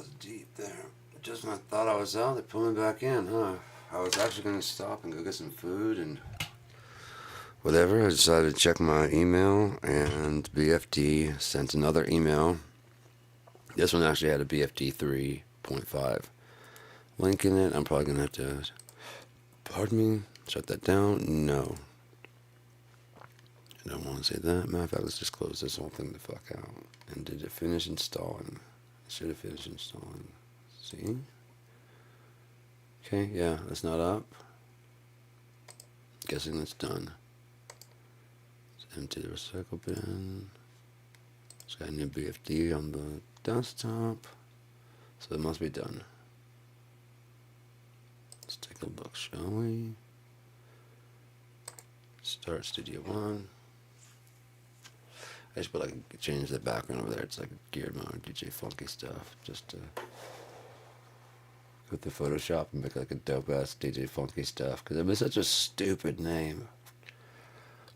was deep there. Just when I thought I was out, they pulled me back in, huh? I was actually going to stop and go get some food and whatever. I decided to check my email, and BFD sent another email. This one actually had a BFD 3.5 link in it. I'm probably going to have to, pardon me, shut that down. No. I don't want to say that. Matter of fact, let's just close this whole thing the fuck out. And did it finish installing? It should have finished installing. See? Okay, yeah, that's not up. Guessing that's done. Let's empty the recycle bin. It's got a new BFD on the desktop. So it must be done. Let's take a look, shall we? Start Studio One. I just put like change the background over there. It's like geared mode, DJ Funky stuff. Just to go with the Photoshop and make like a dope ass DJ Funky stuff. Because it was such a stupid name.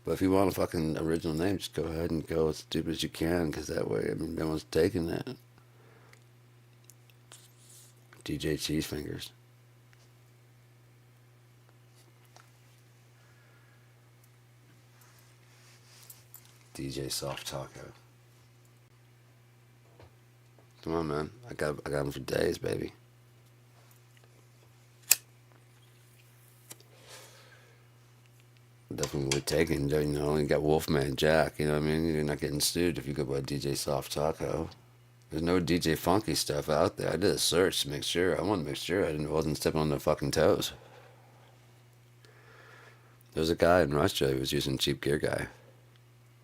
But if you want a fucking original name, just go ahead and go as stupid as you can. Because that way, I mean, no one's taking that. DJ Cheese Fingers. DJ Soft Taco. Come on, man. I got them for days, baby. Definitely taken. You know, you got Wolfman Jack. You know what I mean? You're not getting sued if you go by DJ Soft Taco. There's no DJ Funky stuff out there. I did a search to make sure. I wanted to make sure I wasn't stepping on their fucking toes. There's a guy in Russia who was using Cheap Gear Guy.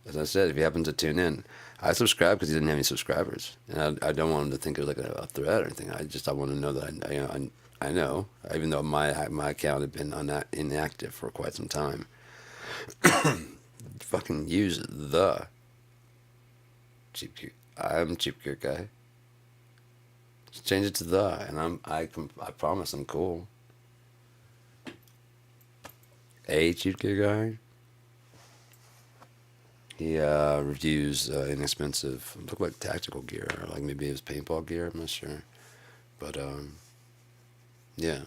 As I said, if he happens to tune in, I subscribed because he didn't have any subscribers, and I don't want him to think it was like a threat or anything. I want to know that I know, even though my account had been inactive for quite some time. Fucking use the Cheap Gear. I'm Cheap Gear Guy. Just change it to the, and I promise I'm cool. A Cheap Gear Guy. He reviews inexpensive, look like tactical gear, or like maybe it was paintball gear, I'm not sure. But, yeah.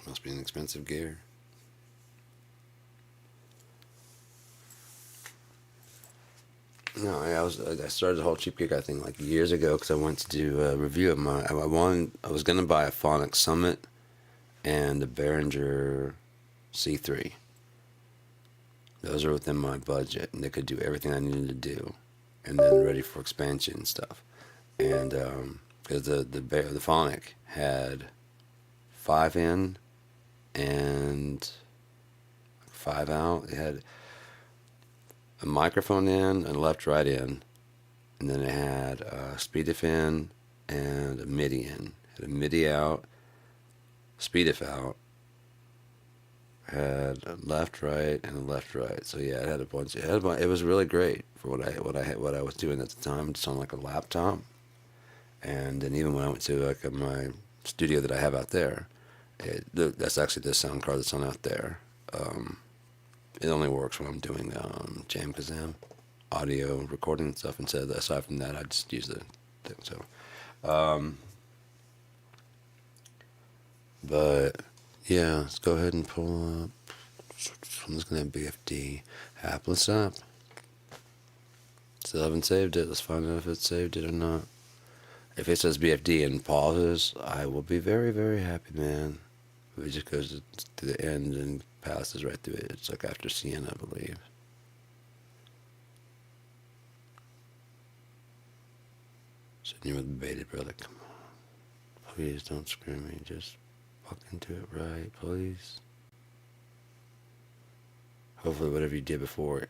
Must be an expensive gear. No, I started the whole Cheap Gear Guy thing like years ago because I went to do a review of I was going to buy a Phonics Summit and a Behringer C3. Those are within my budget, and they could do everything I needed to do, and then ready for expansion and stuff. And because the Phonic had 5 in and 5 out, it had a microphone in and a left-right in, and then it had a SpeedIF in and a MIDI in. It had a MIDI out, SpeedIF out. Had a left, right, and a left, right. So yeah, it had a bunch. It was really great for what I was doing at the time, just on like a laptop. And then even when I went to like my studio that I have out there, that's actually the sound card that's on out there. It only works when I'm doing jam kazam, audio recording and stuff. Aside from that, I just use the thing. So, but. Yeah, let's go ahead and pull up. I'm just going to have BFD. Hapless app. Still haven't saved it. Let's find out if it saved it or not. If it says BFD and pauses, I will be very, very happy, man. If it just goes to the end and passes right through it. It's like after CN, I believe. Sitting here with bated breath. Come on. Please don't screw me. Just fucking do it right, please. Hopefully whatever you did before,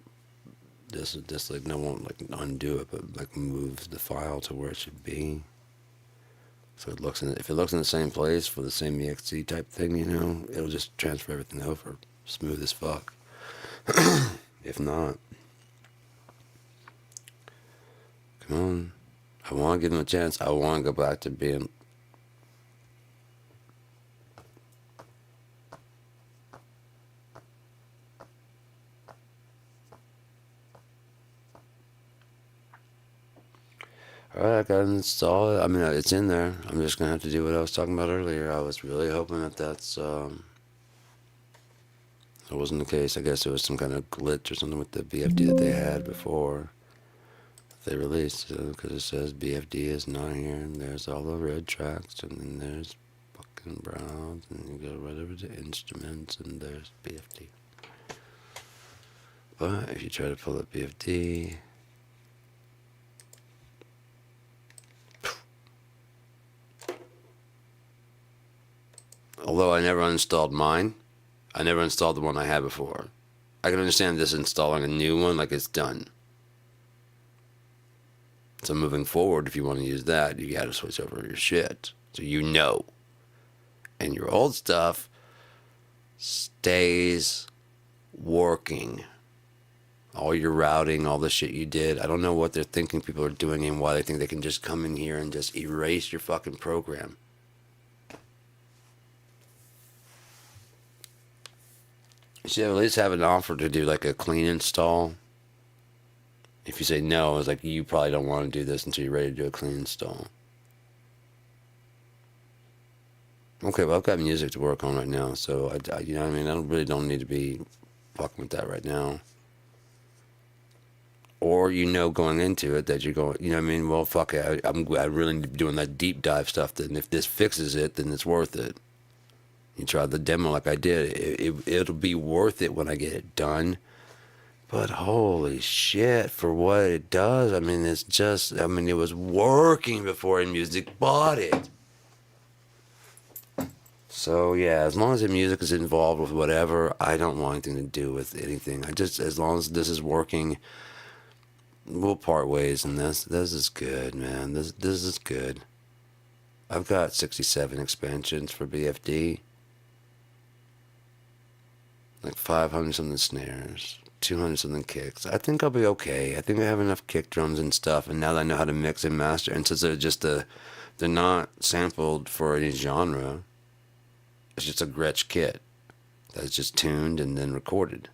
this like no one like undo it, but like move the file to where it should be. So if it looks in the same place for the same exe type thing, you know, it'll just transfer everything over, smooth as fuck. If not, come on, I want to give them a chance. I want to go back to being. All right, I got to install it. I mean, it's in there. I'm just gonna have to do what I was talking about earlier. I was really hoping that that wasn't the case. I guess it was some kind of glitch or something with the BFD that they had before they released, because it says BFD is not here, and there's all the red tracks, and then there's fucking browns, and you go right over to instruments, and there's BFD. But if you try to pull up BFD, although I never uninstalled mine, I never installed the one I had before. I can understand this installing a new one, like it's done. So moving forward, if you want to use that, you got to switch over your shit. So you know. And your old stuff stays working. All your routing, all the shit you did. I don't know what they're thinking people are doing and why they think they can just come in here and just erase your fucking program. You should at least have an offer to do like a clean install. If you say no, it's like you probably don't want to do this until you're ready to do a clean install. Okay, well I've got music to work on right now, so I you know what I mean. I really don't need to be fucking with that right now. Or going into it that you're going, you know what I mean. Well, fuck it, I really need to be doing that deep dive stuff. Then if this fixes it, then it's worth it. You try the demo like I did. It'll be worth it when I get it done. But holy shit, for what it does, I mean, it's just, I mean, it was working before InMusic bought it. So yeah, as long as the music is involved with whatever, I don't want anything to do with anything. As long as this is working, we'll part ways in this. This is good, man. This is good. I've got 67 expansions for BFD. Like 500 something snares. 200 something kicks. I think I'll be okay. I think I have enough kick drums and stuff, and now that I know how to mix and master, and since they're not sampled for any genre, it's just a Gretsch kit that's just tuned and then recorded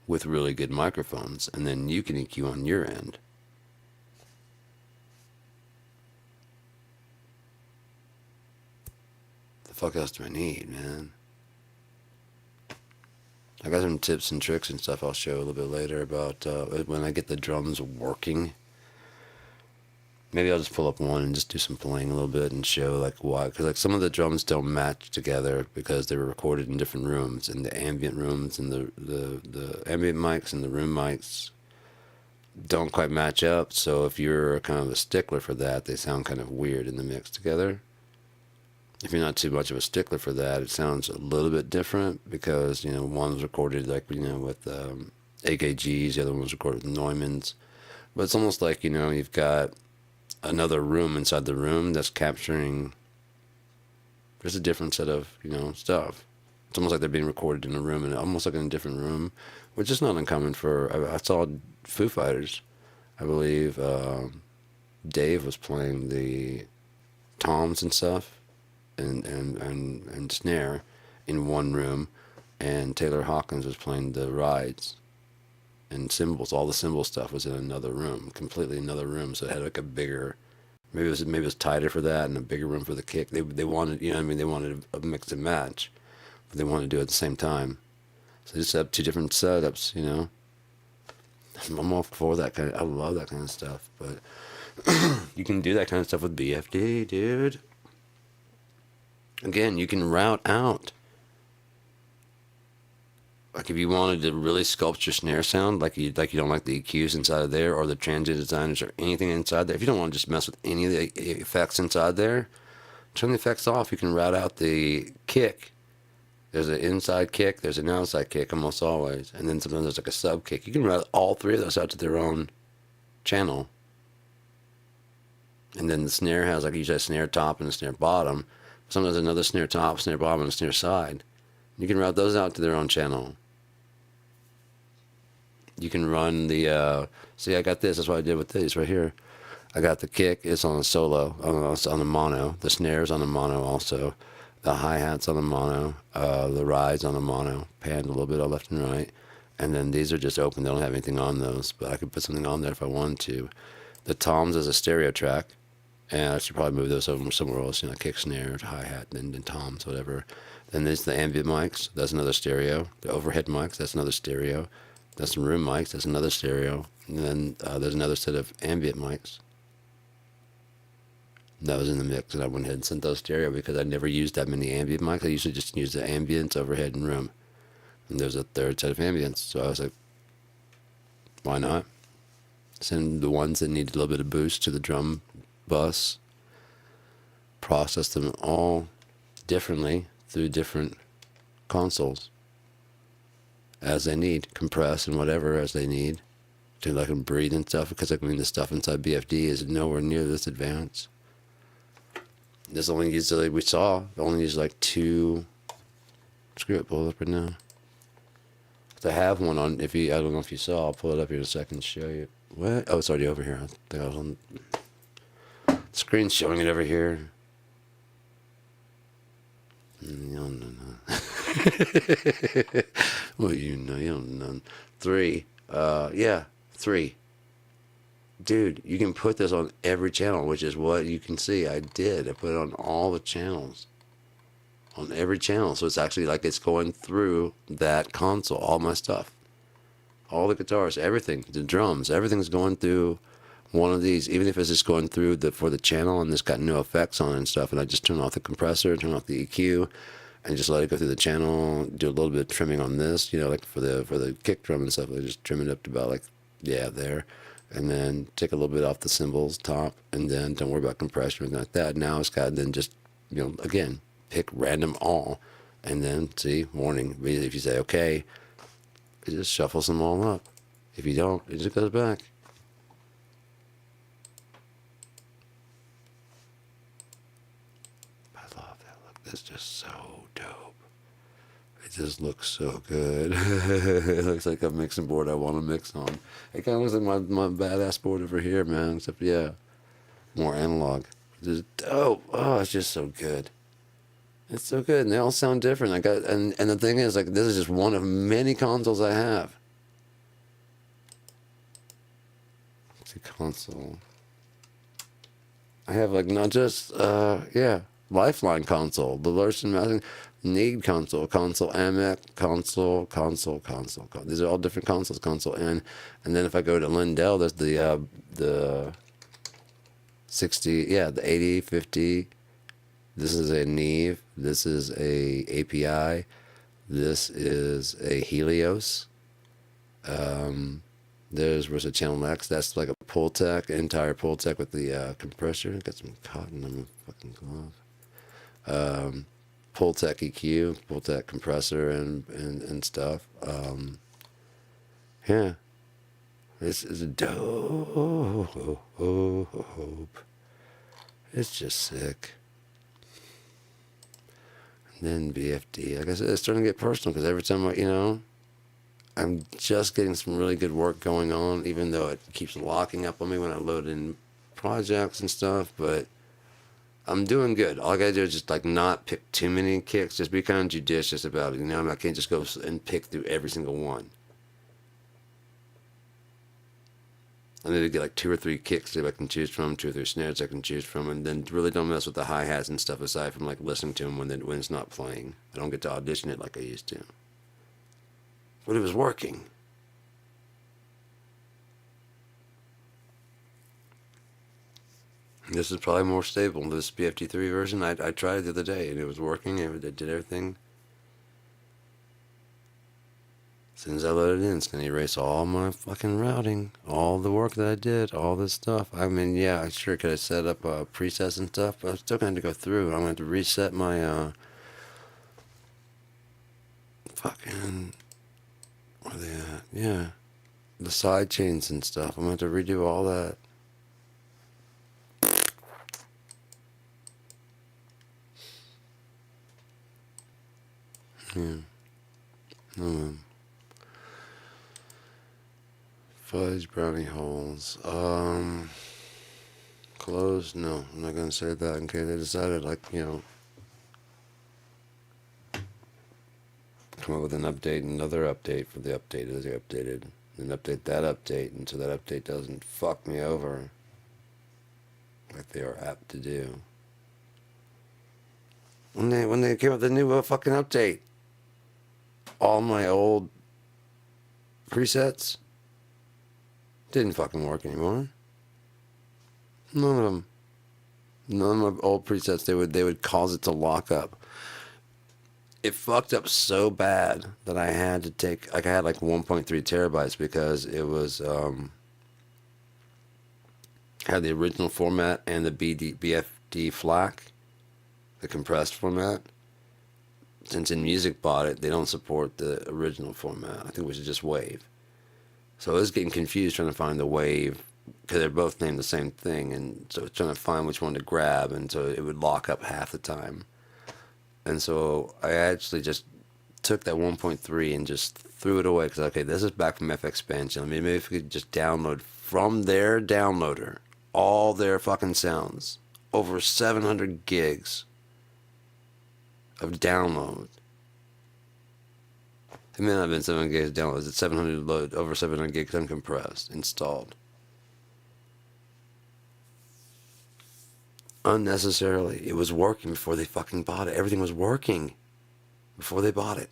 with really good microphones, and then you can EQ on your end. The fuck else do I need, man? I got some tips and tricks and stuff I'll show a little bit later about when I get the drums working. Maybe I'll just pull up one and just do some playing a little bit and show like why. Because like some of the drums don't match together because they were recorded in different rooms, and the ambient rooms and the ambient mics and the room mics don't quite match up. So if you're kind of a stickler for that, they sound kind of weird in the mix together. If you're not too much of a stickler for that, it sounds a little bit different because, one's recorded like, with AKGs, the other one's recorded with Neumanns. But it's almost like, you've got another room inside the room that's capturing, there's a different set of, stuff. It's almost like they're being recorded in a room and almost like in a different room, which is not uncommon I saw Foo Fighters. I believe Dave was playing the toms and stuff. And snare in one room, and Taylor Hawkins was playing the rides and cymbals. All the cymbal stuff was in another room, completely another room. So it had like a bigger, maybe it was tighter for that and a bigger room for the kick. They wanted, they wanted a mix and match, but they wanted to do it at the same time. So they just have two different setups, I'm all for that kind of, I love that kind of stuff, but you can do that kind of stuff with BFD, dude. Again, you can route out. Like if you wanted to really sculpt your snare sound, like you don't like the EQs inside of there or the transient designers or anything inside there. If you don't want to just mess with any of the effects inside there, turn the effects off. You can route out the kick. There's an inside kick, there's an outside kick almost always, and then sometimes there's like a sub kick. You can route all three of those out to their own channel. And then the snare has like usually a snare top and a snare bottom. Sometimes another snare top, snare bottom, and a snare side. You can route those out to their own channel. You can run the, see I got this, that's what I did with these right here. I got the kick, it's on a solo, on the mono. The snare's on the mono also. The hi-hat's on the mono. The rides on the mono. Panned a little bit left and right. And then these are just open, they don't have anything on those. But I could put something on there if I wanted to. The toms is a stereo track, and I should probably move those over somewhere else, kick, snare, hi-hat, then toms, whatever. Then there's the ambient mics, that's another stereo. The overhead mics, that's another stereo. That's some room mics, that's another stereo. And then there's another set of ambient mics. That was in the mix, and I went ahead and sent those stereo because I never used that many ambient mics. I usually just use the ambience, overhead, and room. And there's a third set of ambience, so I was like, why not? Send the ones that need a little bit of boost to the drum bus, process them all differently through different consoles as they need, compress and whatever as they need to let them breathe and stuff, because the stuff inside BFD is nowhere near this advanced. This only uses, like we saw, only uses like 2. Screw it, pull it up right now. I have one on, I don't know if you saw, I'll pull it up here in a second and show you. What? Oh, it's already over here. I think I was on the screen showing it over here. No. Well, you don't know. 3. 3. Dude, you can put this on every channel, which is what you can see. I did. I put it on all the channels. On every channel. So it's actually like it's going through that console, all my stuff. All the guitars, everything, the drums, everything's going through one of these, even if it's just going through for the channel and it's got no effects on it and stuff, and I just turn off the compressor, turn off the EQ, and just let it go through the channel, do a little bit of trimming on this, like for the kick drum and stuff, I just trim it up to about there, and then take a little bit off the cymbals top, and then don't worry about compression or anything like that. Now it's got then just, again, pick random all, and then see, warning, if you say okay, it just shuffles them all up. If you don't, it just goes back. I love that look. That's just so dope. It just looks so good. It looks like a mixing board I want to mix on. It kind of looks like my badass board over here, man. Except, more analog. Just dope. Oh, it's just so good. It's so good, and they all sound different. And the thing is, this is just one of many consoles I have. It's a console. I have not just Lifeline console, the Larson Mountain Need console, console AMEC, console. These are all different consoles. Console N, and then if I go to Lindell, there's the 60, the 80, 50. This is a Neve. This is a API. This is a Helios. There's a Channel X. That's like a Pultec, entire Pultec with the compressor. Got some cotton on my fucking glove. Pultec EQ, Pultec compressor and stuff. This is dope. It's just sick. Then BFD. Like I said, it's starting to get personal because every time I'm just getting some really good work going on, even though it keeps locking up on me when I load in projects and stuff, but I'm doing good. All I gotta do is just not pick too many kicks, just be kind of judicious about it. I can't just go and pick through every single one. I need to get 2 or 3 kicks that I can choose from, 2 or 3 snares I can choose from, and then really don't mess with the hi-hats and stuff aside from listening to them when it's not playing. I don't get to audition it like I used to. But it was working. This is probably more stable. This BFT3 version, I tried it the other day and it was working. It did everything. As soon as I load it in, it's going to erase all my fucking routing, all the work that I did, all this stuff. I mean, I sure could have set up presets and stuff, but I'm still going to go through. I'm going to reset my fucking, where are they at? Yeah, the side chains and stuff. I'm going to have to redo all that. Fudge brownie holes. Closed? No, I'm not gonna say that in case they decided come up with an update, another update for the update as they updated, and update that update, and so that update doesn't fuck me over. like they are apt to do. When they came up with the new fucking update, all my old presets didn't fucking work anymore. None of them. None of my old presets, they would cause it to lock up. It fucked up so bad that I had to take, like, I had like 1.3 terabytes because it was had the original format and the BFD FLAC, the compressed format. Since InMusic bought it, they don't support the original format. I think it was just WAV. So I was getting confused trying to find the WAV because they're both named the same thing, and so trying to find which one to grab, and so it would lock up half the time. And so I actually just took that 1.3 and just threw it away because, okay, this is back from FXpansion. I mean, maybe if we could just download from their downloader all their fucking sounds, over 700 gigs of download. It may not have been 700 gigs downloads. It's 700 load, over 700 gigs uncompressed, installed. Unnecessarily. It was working before they fucking bought it. Everything was working before they bought it.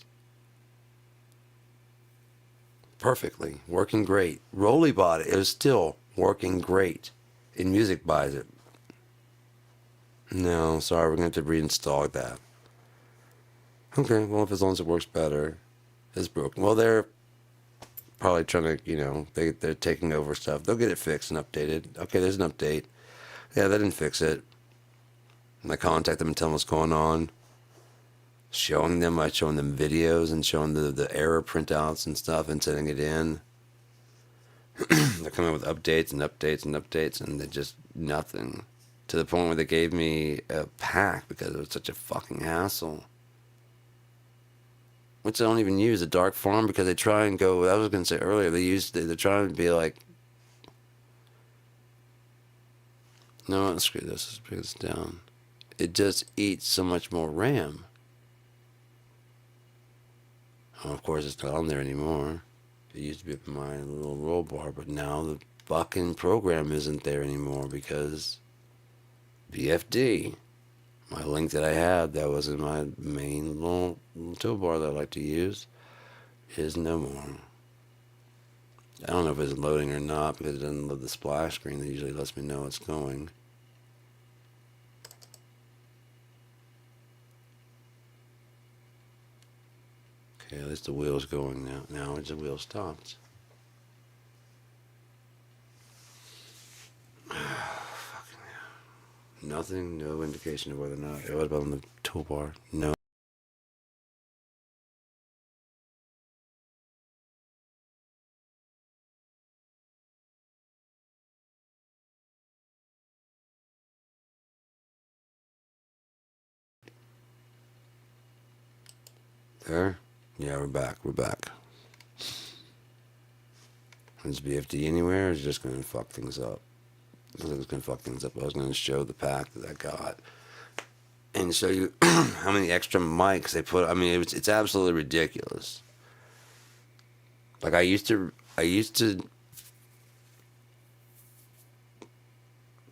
Perfectly. Working great. Rolly bought it. It was still working great. InMusic buys it. No, sorry, we're going to have to reinstall that. Okay, well, if as long as it works better, it's broken. Well, they're probably trying to, they're taking over stuff. They'll get it fixed and updated. Okay, there's an update. Yeah, they didn't fix it. And I contact them and tell them what's going on. Showing them videos and showing the error printouts and stuff and sending it in. They're coming up with updates and updates and updates, and they're just nothing. To the point where they gave me a pack because it was such a fucking hassle. Which I don't even use, a dark farm, because they try and go, I was going to say earlier, they're trying to be like, no, screw this, let's bring this down. It just eats so much more RAM. Oh, of course, it's not on there anymore. It used to be up in my little roll bar, but now the fucking program isn't there anymore because BFD, my link that I had that was in my main little toolbar that I like to use, is no more. I don't know if it's loading or not because it doesn't load the splash screen that usually lets me know it's going. Okay, at least the wheel's going now. Now the wheel stopped. Nothing, no indication of whether or not it was on the toolbar. No. There? Yeah, we're back. We're back. Is BFD anywhere, or is it just going to fuck things up? I think it's going to fuck things up. I was going to show the pack that I got and show you how many extra mics they put. I mean, it's absolutely ridiculous. Like I used to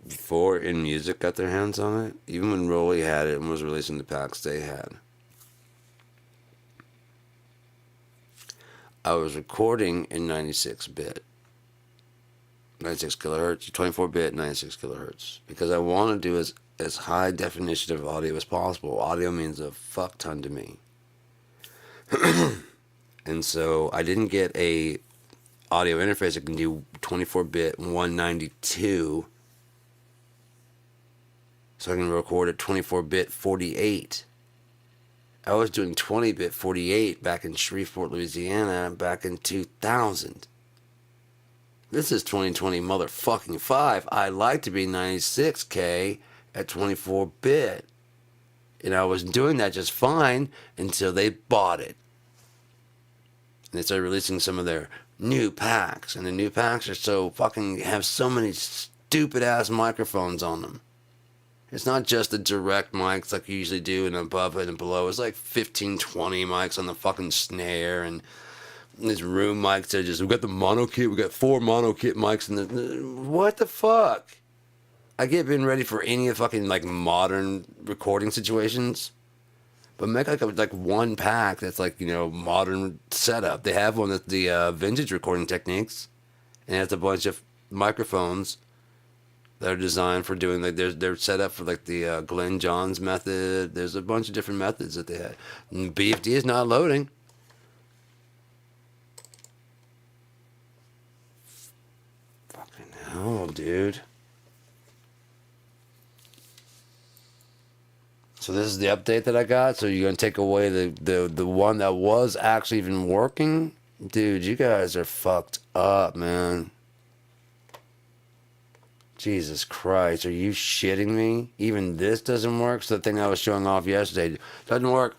before InMusic got their hands on it, even when Rolly had it and was releasing the packs they had, I was recording in 96-bit. 96 kilohertz, 24-bit, 96 kilohertz. Because I want to do as high definition of audio as possible. Audio means a fuck ton to me. And so I didn't get a audio interface that can do 24-bit 192. So I can record at 24-bit 48. I was doing 20-bit 48 back in Shreveport, Louisiana, back in 2000. This is 2020 motherfucking 5. I like to be 96K at 24-bit. And I was doing that just fine until they bought it. And they started releasing some of their new packs. And the new packs are so fucking, have so many stupid ass microphones on them. It's not just the direct mics like you usually do and above it and below. It's like 15, 20 mics on the fucking snare and these room mics that we got the mono kit. We got 4 mono kit mics and what the fuck? I get being ready for any fucking like modern recording situations. But make like one pack that's like, you know, modern setup. They have one that's the vintage recording techniques, and it has a bunch of microphones that are designed for doing like they're set up for like the Glenn Johns method. There's a bunch of different methods that they have. And BFD is not loading. Fucking hell, dude. So this is the update that I got. So you're gonna take away the one that was actually even working, dude. You guys are fucked up, man. Jesus Christ, are you shitting me? Even this doesn't work. So the thing I was showing off yesterday doesn't work.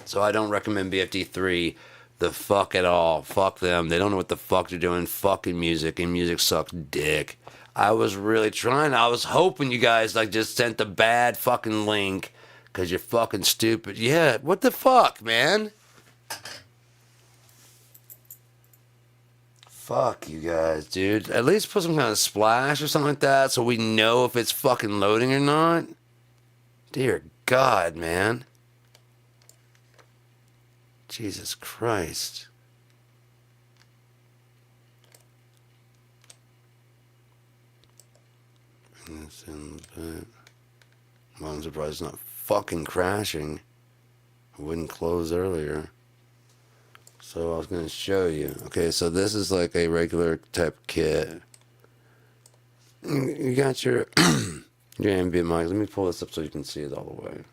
So I don't recommend BFD3 the fuck at all. Fuck them. They don't know what the fuck they're doing. Fucking music, and music sucks dick. I was really trying. I was hoping you guys like just sent the bad fucking link because you're fucking stupid. Yeah, what the fuck, man? Fuck you guys, dude. At least put some kind of splash or something like that so we know if it's fucking loading or not. Dear God, man. Jesus Christ. Bring this in a bit. Well, I'm surprised it's not fucking crashing. It wouldn't close earlier. So I was going to show you. Okay, so this is like a regular type kit. You got your your ambient mic. Let me pull this up so you can see it all the way.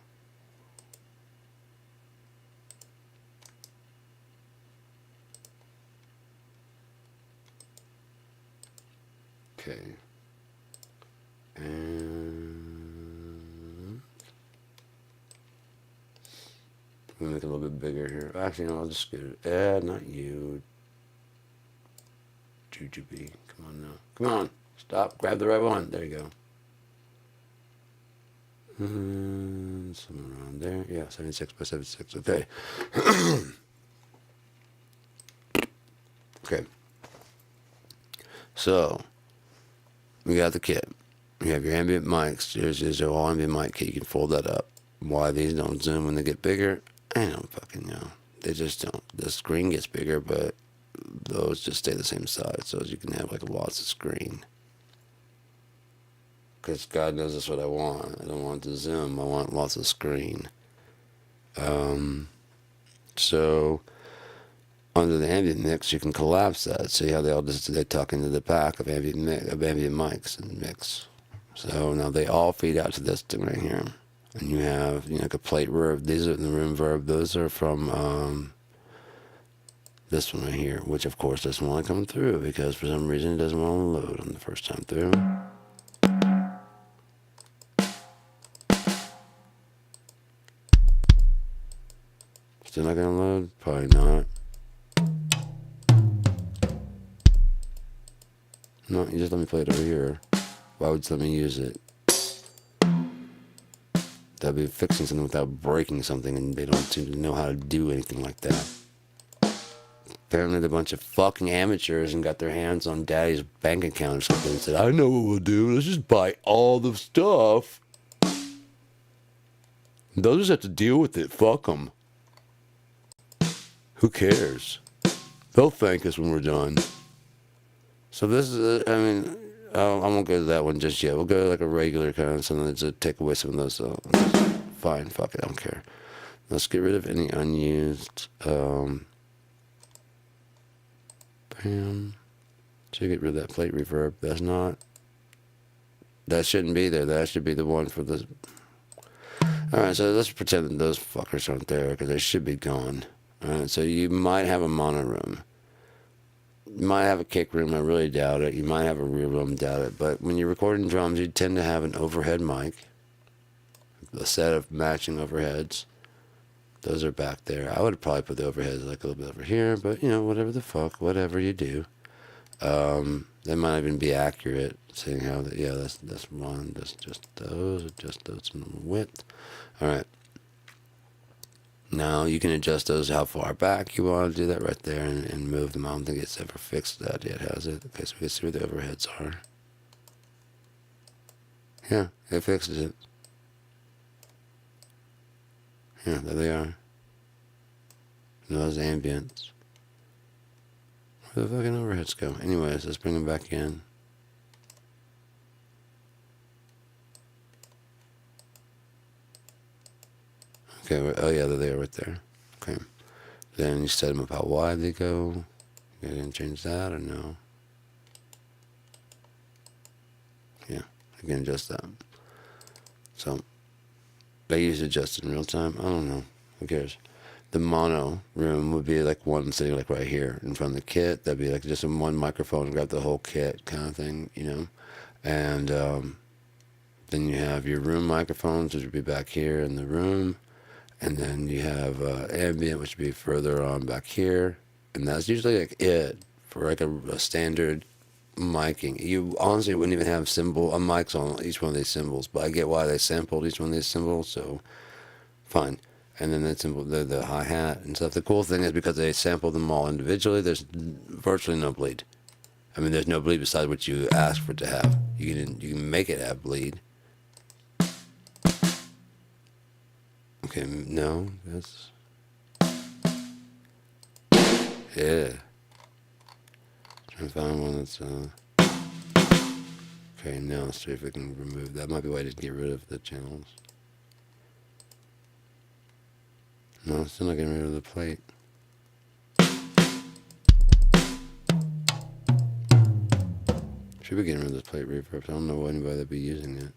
Okay. And let me make it a little bit bigger here. Actually, no, I'll just get it. Not you. Jujubee. Come on now. Come on. Stop. Grab the right one. There you go. Somewhere around there. Yeah, 76 by 76. Okay. Okay. So, we got the kit. You have your ambient mics. There's your all ambient mic kit. You can fold that up. Why these don't zoom when they get bigger, I don't fucking know. They just don't. The screen gets bigger, but those just stay the same size. So you can have like lots of screen. Because God knows that's what I want. I don't want to zoom. I want lots of screen. So under the ambient mix, you can collapse that. See how they tuck into the pack of ambient mics and mix. So now they all feed out to this thing right here. And you have, you know, like a plate verb. These are the room verb. Those are from this one right here, which of course doesn't want to come through because for some reason it doesn't want to load on the first time through. Still not gonna load? Probably not. No, you just let me play it over here. Why would you let me use it? That'd be fixing something without breaking something, and they don't seem to know how to do anything like that. Apparently they're a bunch of fucking amateurs and got their hands on daddy's bank account or something and said, I know what we'll do, let's just buy all the stuff. They'll just have to deal with it, fuck them. Who cares? They'll thank us when we're done. So this is, I mean, I won't go to that one just yet. We'll go to like a regular kind of something that's to take away some of those. Fine, fuck it, I don't care. Let's get rid of any unused. Bam. Should get rid of that plate reverb. That's not. That shouldn't be there. That should be the one for the. Alright, so let's pretend that those fuckers aren't there because they should be gone. Alright, so you might have a mono room. You might have a kick room, I really doubt it. You might have a rear room, doubt it. But when you're recording drums, you tend to have an overhead mic. A set of matching overheads. Those are back there. I would probably put the overheads like a little bit over here, but you know, whatever the fuck, whatever you do. They might even be accurate, seeing how, yeah, that's one, that's just those width. Alright. Now you can adjust those how far back you want to do that right there and move them. I don't think it's ever fixed that yet, has it? Okay, so we can see where the overheads are. Yeah, it fixes it. Yeah, there they are. And those ambients. Where the fucking overheads go? Anyways, let's bring them back in. Okay, oh yeah, they're there right there. Okay. Then you set them up how wide they go. You didn't change that or no? Yeah, you can adjust that. So, they usually adjust in real time. I don't know. Who cares? The mono room would be like one sitting like right here in front of the kit. That'd be like just in one microphone, grab the whole kit kind of thing, you know? And then you have your room microphones, which would be back here in the room. And then you have ambient, which would be further on back here. And that's usually like it for like a standard miking. You honestly wouldn't even have mics on each one of these cymbals, but I get why they sampled each one of these cymbals, so fine. And then the hi-hat and stuff. The cool thing is because they sampled them all individually, there's virtually no bleed. I mean, there's no bleed besides what you ask for it to have. You can make it have bleed. Okay, no, that's... Yeah. Trying to find one that's, Okay, now let's see if we can remove that. Might be a way to get rid of the channels. No, it's still not getting rid of the plate. Should be getting rid of the plate reverb. I don't know anybody that'd be using it.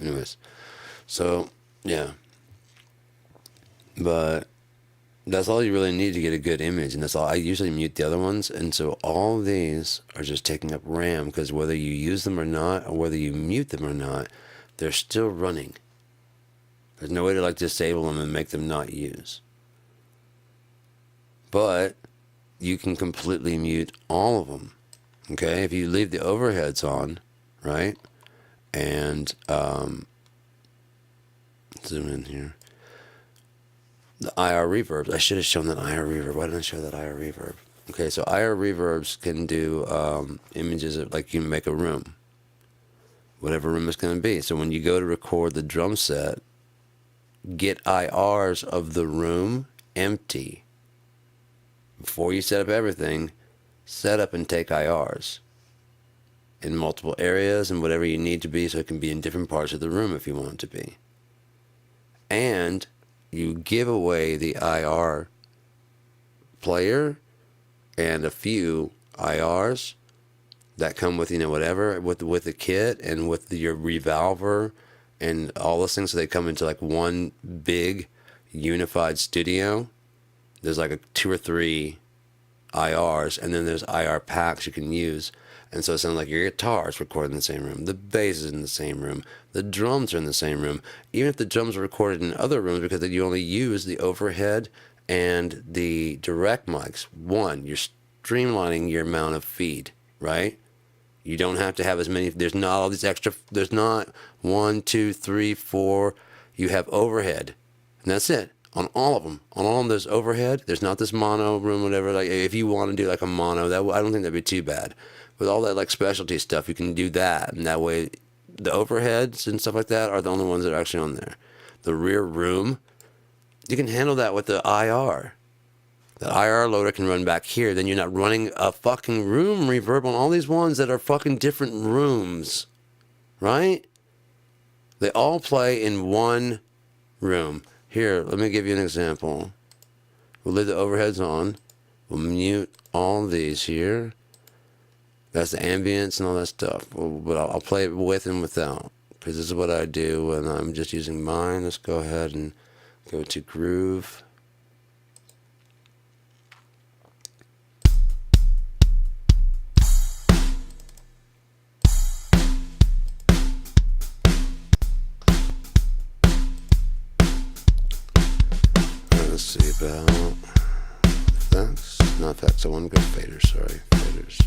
Anyways, so yeah, but that's all you really need to get a good image, and that's all. I usually mute the other ones, and so all these are just taking up RAM, because whether you use them or not, or whether you mute them or not, they're still running. There's no way to like disable them and make them not use. But you can completely mute all of them. Okay, if you leave the overheads on, right, and zoom in here. The IR reverbs. I should have shown that IR reverb. Why didn't I show that IR reverb? Okay, so IR reverbs can do images of, like, you make a room, whatever room it's going to be. So when you go to record the drum set, get IRs of the room empty. Before you set up everything, set up and take IRs in multiple areas and whatever you need to be, so it can be in different parts of the room if you want it to be. And you give away the IR player and a few IRs that come with, you know, whatever, with the kit and with your revolver and all those things, so they come into like one big unified studio. There's like 2 or 3 IRs, and then there's IR packs you can use. And so it sounds like your guitar is recorded in the same room, the bass is in the same room, the drums are in the same room. Even if the drums are recorded in other rooms, because you only use the overhead and the direct mics, you're streamlining your amount of feed, right? You don't have to have as many. There's not all these extra. There's not 1, 2, 3, 4. You have overhead, and that's it. On all of them, there's overhead. There's not this mono room, whatever. Like, if you want to do like a mono, I don't think that'd be too bad. With all that like specialty stuff, you can do that, and that way, the overheads and stuff like that are the only ones that are actually on there. The rear room, you can handle that with the IR. The IR loader can run back here. Then you're not running a fucking room reverb on all these ones that are fucking different rooms, right? They all play in one room. Here, let me give you an example. We'll leave the overheads on. We'll mute all these here. That's the ambience and all that stuff. But I'll play it with and without, because this is what I do when I'm just using mine. Let's go ahead and go to Groove. Let's see about effects. Not effects, I want to go faders, sorry. Faders.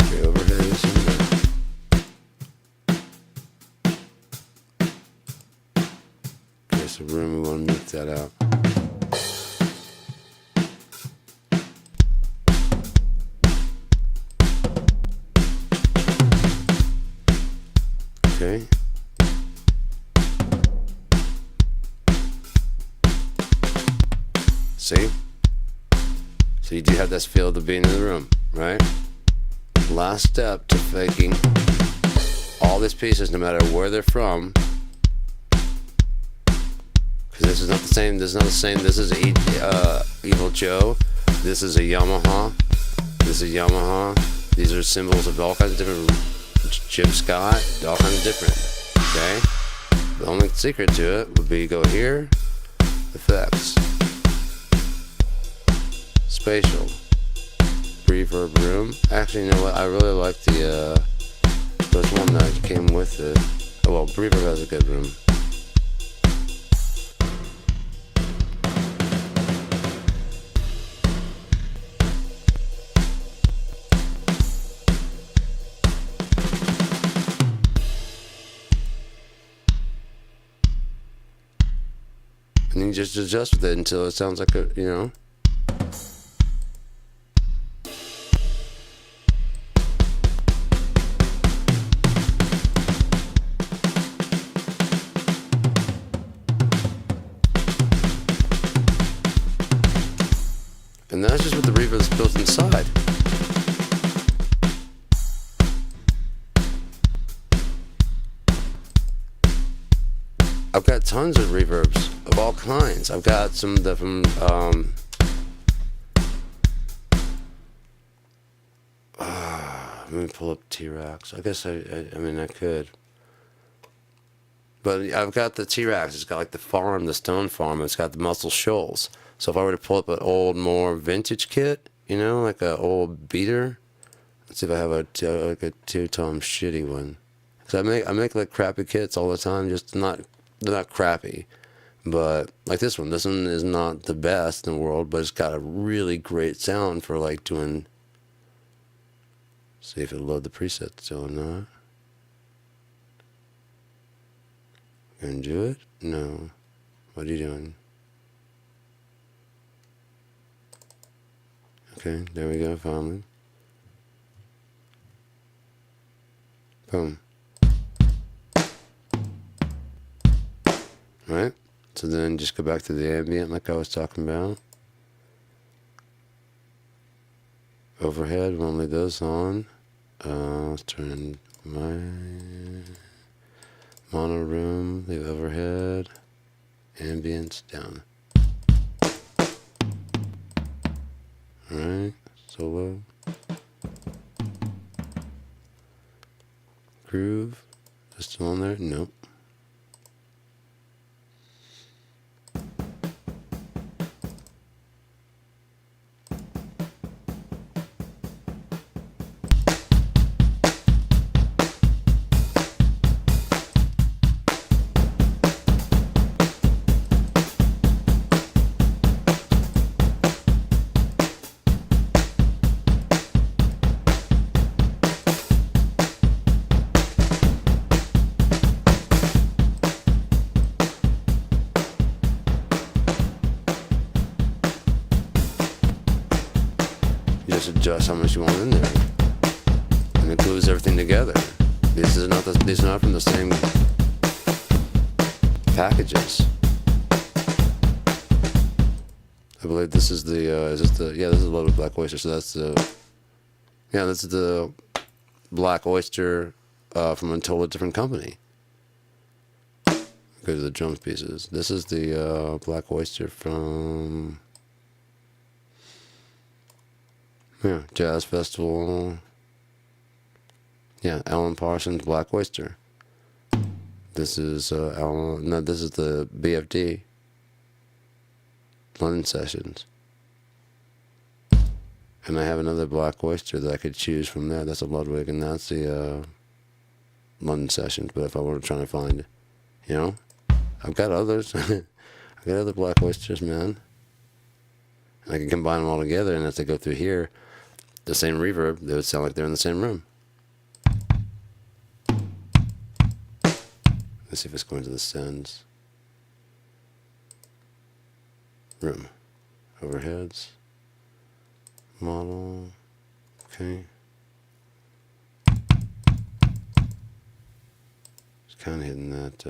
Okay, overhead is in there. extra room. We want to nuke that out. Okay. See? So you do have this feel of being in the room, right? Last step to faking all these pieces, no matter where they're from. Because this is not the same. This is not the same. This is Evil Joe. This is a Yamaha. This is a Yamaha. These are symbols of all kinds of different. Jim Scott, all kinds of different. Okay? The only secret to it would be go here, effects, spatial, reverb room. Actually, you know what? I really like the, there's one that came with it. Oh, well, reverb has a good room. And you just adjust with it until it sounds like a, you know. And that's just what the reverb is built inside. I've got tons of reverbs of all kinds. I've got some that from let me pull up T-Rex. I guess I mean I could. But I've got the T-Rex. It's got like the farm, the stone farm. It's got the Muscle Shoals. So if I were to pull up an old, more vintage kit, you know, like an old beater. Let's see if I have like a two-tone shitty one. Cause I make like crappy kits all the time. Just they're not crappy, but like this one is not the best in the world, but it's got a really great sound for like doing. See if it'll load the preset still or not. Gonna do it? No. What are you doing? Okay, there we go, finally. Boom. Right? So then just go back to the ambient like I was talking about. Overhead, we'll leave those on. Let's turn my mono room, leave overhead, ambience down. Alright, solo. Groove, is it still on there? Nope. Just adjust how much you want in there, and it glues everything together. These are not from the same packages. I believe this is the this is loaded Black Oyster. So that's this is the Black Oyster from a totally different company. Go to the drum pieces. This is the Black Oyster from. Yeah, Jazz Festival. Yeah, Alan Parsons, Black Oyster. This is this is the BFD. London Sessions. And I have another Black Oyster that I could choose from there. That's a Ludwig, and that's the London Sessions. But if I were trying to find, you know, I've got others. I've got other Black Oysters, man. I can combine them all together, and as they go through here, the same reverb, they would sound like they're in the same room. Let's see if it's going to the sends. room. Overheads. Model. Okay. It's kind of hitting that.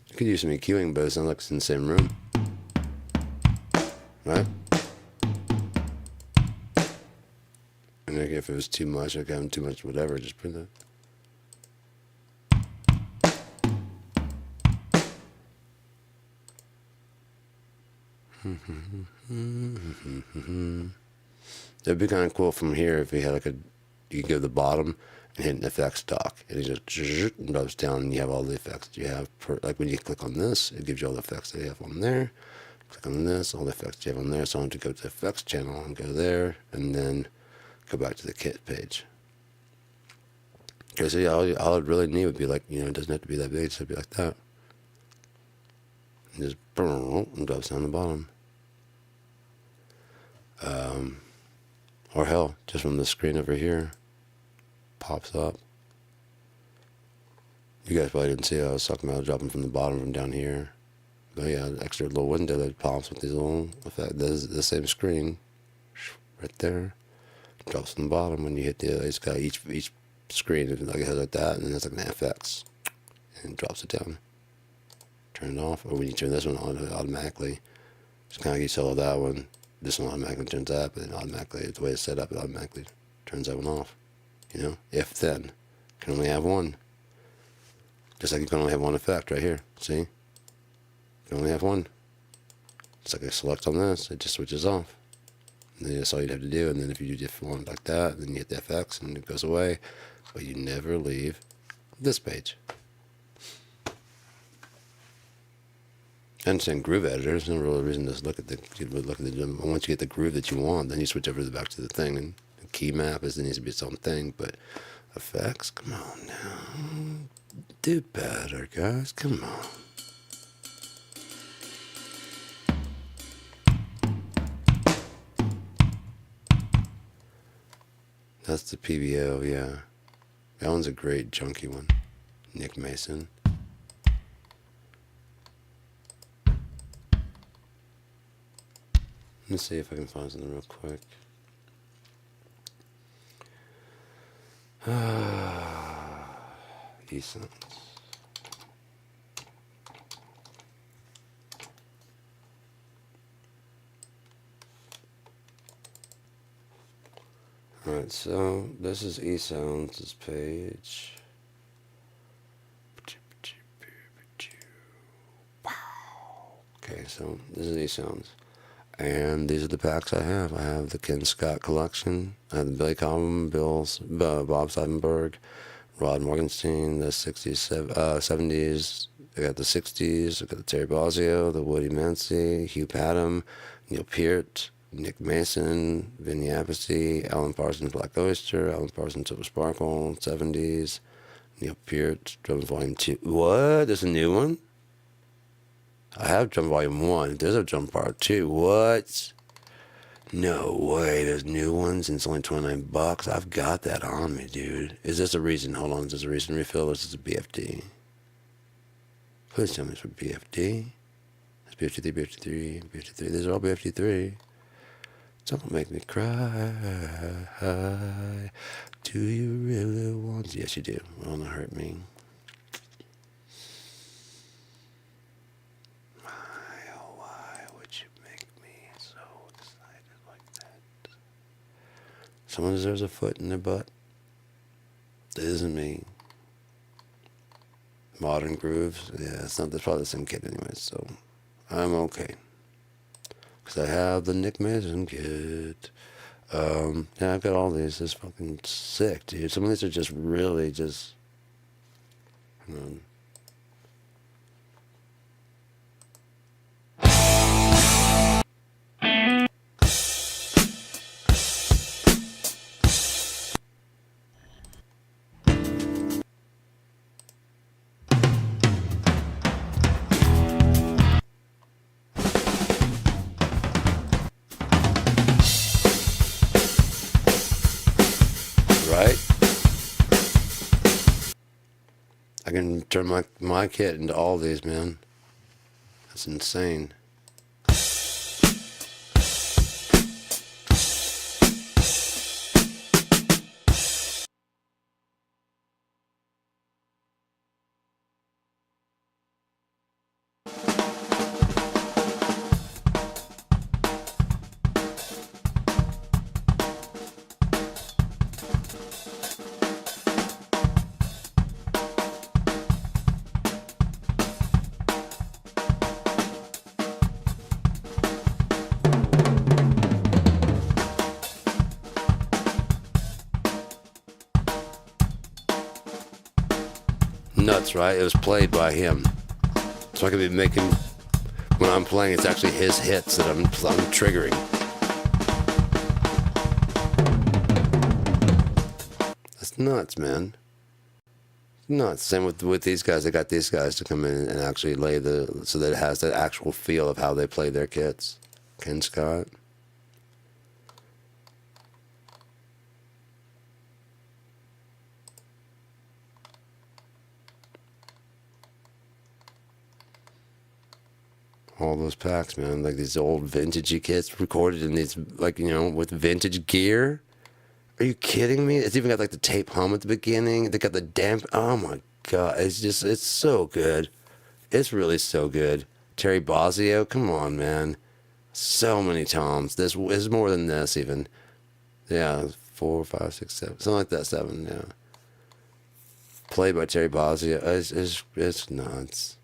You could use some EQing, but it sounds like it's in the same room. Right? And like if it was too much, like having too much whatever, just put that. That'd be kind of cool from here if we had like you go to the bottom and hit an effects dock, and it just drops down, and you have all the effects that you have. Like when you click on this, it gives you all the effects that you have on there. Click on this, all the effects you have on there. So I want to go to the effects channel and go there, and then go back to the kit page. Because all I'd really need would be like, it doesn't have to be that big, it should be like that. And just boom, and drops down the bottom. Or hell, just from the screen over here, pops up. You guys probably didn't see it. I was talking about dropping from the bottom from down here. But yeah, extra little window that pops with these little effects. This is the same screen, right there. Drops from the bottom when you hit it's got each screen, like it has like that, and then it's like an FX, and it drops it down. Turn it off, or when you turn this one on, it automatically. Just kind of like you saw that one. This one automatically turns that, but then automatically, the way it's set up, it automatically turns that one off. If then. Can only have one. Just like you can only have one effect right here. See? You can only have one. It's like I select on this, it just switches off. And then that's all you'd have to do. And then if you do different one like that, then you hit the FX and it goes away. But you never leave this page. I understand groove editor. There's no real reason to look at the once you get the groove that you want, then you switch over back to the thing, and the key map it needs to be its own thing. But effects, come on now, do better, guys. Come on. That's the PBO, yeah. That one's a great junky one. Nick Mason. Let's see if I can find something real quick. E-sounds. Alright, so this is E-sounds, this page. Okay, so this is E-sounds. And these are the packs I have. I have the Ken Scott collection. I have the Billy Cobham, Bob Seidenberg, Rod Morgenstein, the 60s, 70s. I got the 60s. I got the Terry Bozzio, the Woody Mancy, Hugh Padgham, Neil Peart, Nick Mason, Vinny Appice, Alan Parsons Black Oyster, Alan Parsons Silver Sparkle, 70s, Neil Peart, Drum Volume 2. What? There's a new one? I have Drum Volume 1. There's a Drum Part 2. What? No way. There's new ones and it's only $29. I've got that on me, dude. Is this a reason? Hold on. Is this a reason refill or is this a BFD? Please tell me it's for BFD. It's BFD3, BFD3, BFD3. These are all BFD3. Don't make me cry. Do you really want to? Yes, you do. Don't hurt me. Someone deserves a foot in their butt. That isn't me. Modern grooves. Yeah, it's not. That's probably the same kit anyway, so I'm okay. Because I have the Nick Mason kit. Yeah, I've got all these. It's fucking sick, dude. Some of these are just really just... I can turn my kit into all these, man. That's insane. Nuts, right? It was played by him. So I could be making, when I'm playing, it's actually his hits that I'm triggering. That's nuts, man. Nuts. Same with these guys. They got these guys to come in and actually lay so that it has that actual feel of how they play their kits. Ken Scott. All those packs, man, like these old vintagey kits recorded in these, like, with vintage gear. Are you kidding me? It's even got like the tape hum at the beginning. They got the damp. Oh my God, it's so good. It's really so good. Terry Bozzio, come on, man. So many toms. This is more than this even. Yeah, 4, 5, 6, 7, something like that. 7, yeah. Played by Terry Bozzio. It's nuts.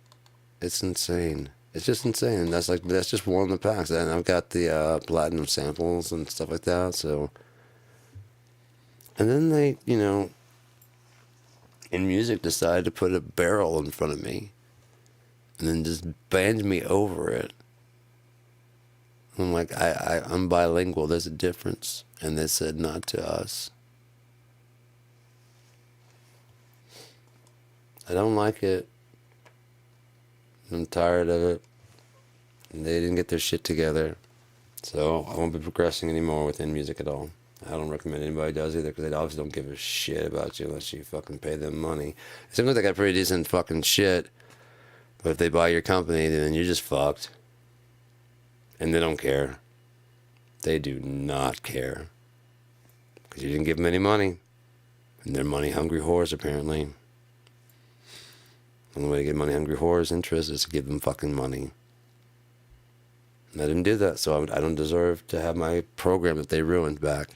It's insane. It's just insane. That's just one of the packs, and I've got the platinum samples and stuff like that. So, and then they, in music, decided to put a barrel in front of me, and then just band me over it. I'm like, I'm bilingual. There's a difference, and they said not to us. I don't like it. I'm tired of it. They didn't get their shit together. So I won't be progressing anymore within music at all. I don't recommend anybody does either, because they obviously don't give a shit about you unless you fucking pay them money. It seems like they got pretty decent fucking shit, but if they buy your company, then you're just fucked. And they don't care. They do not care. Because you didn't give them any money. And they're money-hungry whores, apparently. The only way to get money-hungry whores' interest is to give them fucking money. And I didn't do that, so I don't deserve to have my program that they ruined back.